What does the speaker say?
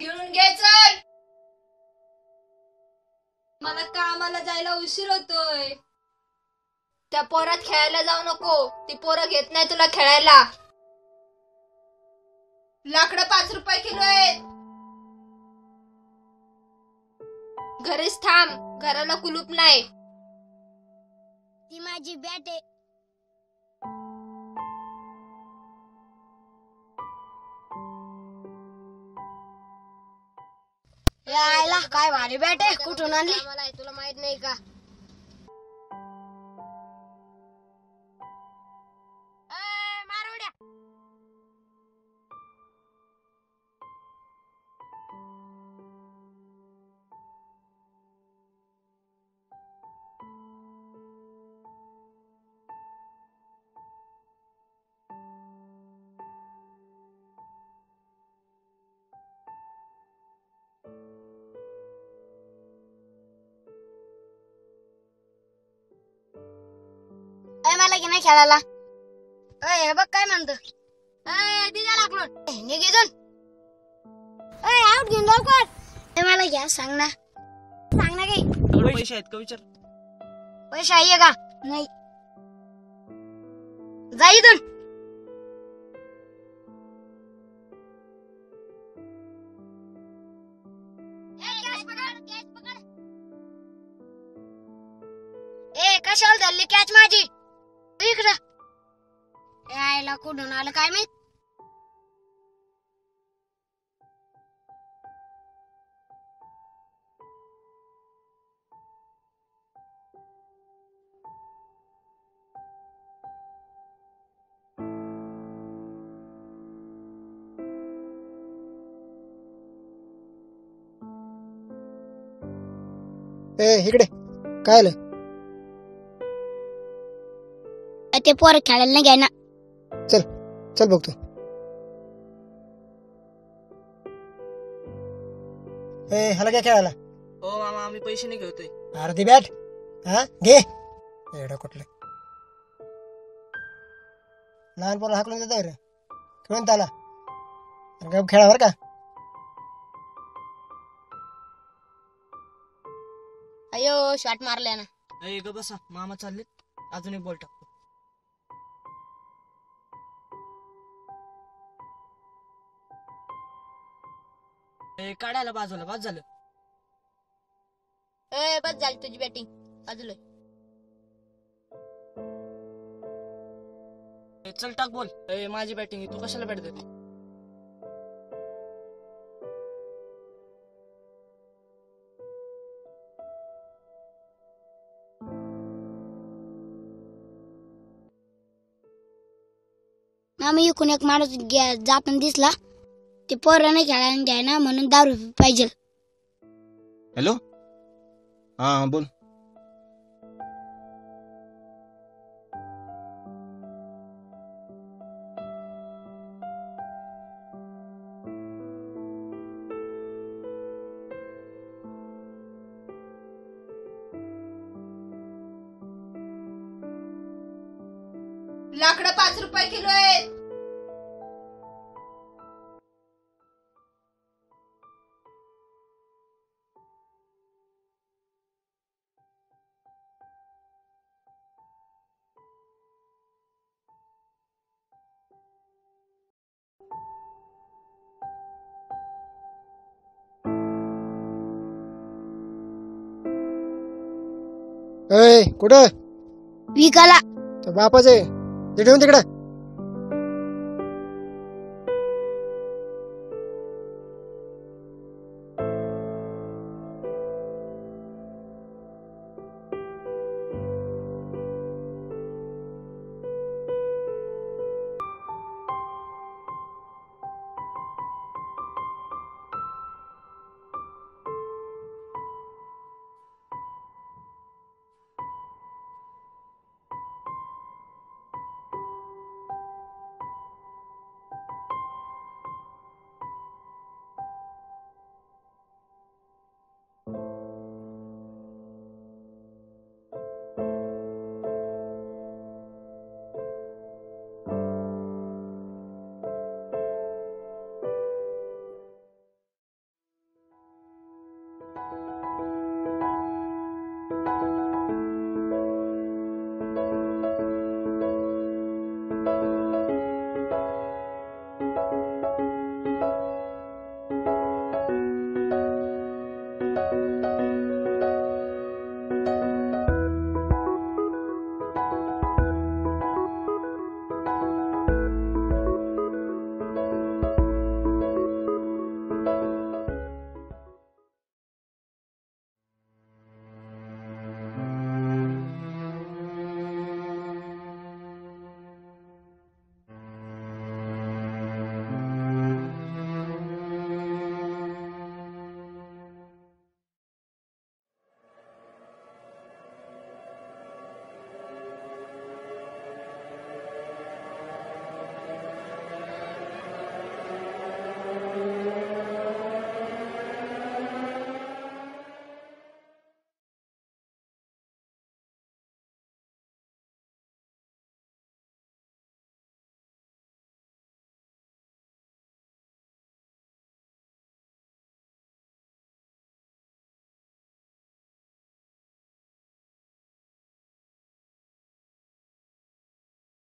घेऊन घे चल. मला कामाला जायला उशीर होतोय. त्या पोरात खेळायला जाऊ नको. ती पोरं घेत नाही तुला खेळायला. लाकडं 5 रुपये किलो आहेत. घरीच थांब. घराला कुलूप नाही. ती माझी बॅट आहे. यायला काय भारी बॅट आहे. कुठून आणली? मला तुला माहित नाही का? मारवड्या. मला की नाही खेळायला. हे बघ काय म्हणतो. दिजा लागलो निघेजून. आउट घेऊन लवकर. मला घ्या. सांग ना काही. पैसे आहेत का विचार. पैसे आहे का? नाही. जा इथून. कशाला धरली कॅच माझी. इकडं यायला कुठून आलं काय माहित. इकडे काय आलं. ते पोर खेळायला नाही घ्याय ना. चल चल बघतो. ह्याला काय खेळायला. हो मामा आम्ही पैसे नाही घेतोय. अर्धी बॅट घे. एवढं कुठलं लहान पोरं हाकलून देत रे. खेळून त्याला खेळावर का. अयो शॉट मारल्या ना. ग बसा मामा चालले. अजून एक बॉल टाकतो. काढायला बाजूला. बस झालं. बस झाली तुझी बॅटिंग. बाजूला चल टाक बोल. माझी बॅटिंग तू कशाला बॅट देते. मी इकून एक माणूस जाताना दिसला. ते पोरं नाही खेळायला घ्याय ना म्हणून दारू पाहिजे. हॅलो हा बोल. लाकडं 5 रुपये किलो आहेत. कुठं विकाला. बापाच आहे. ते ठेवून तिकडं.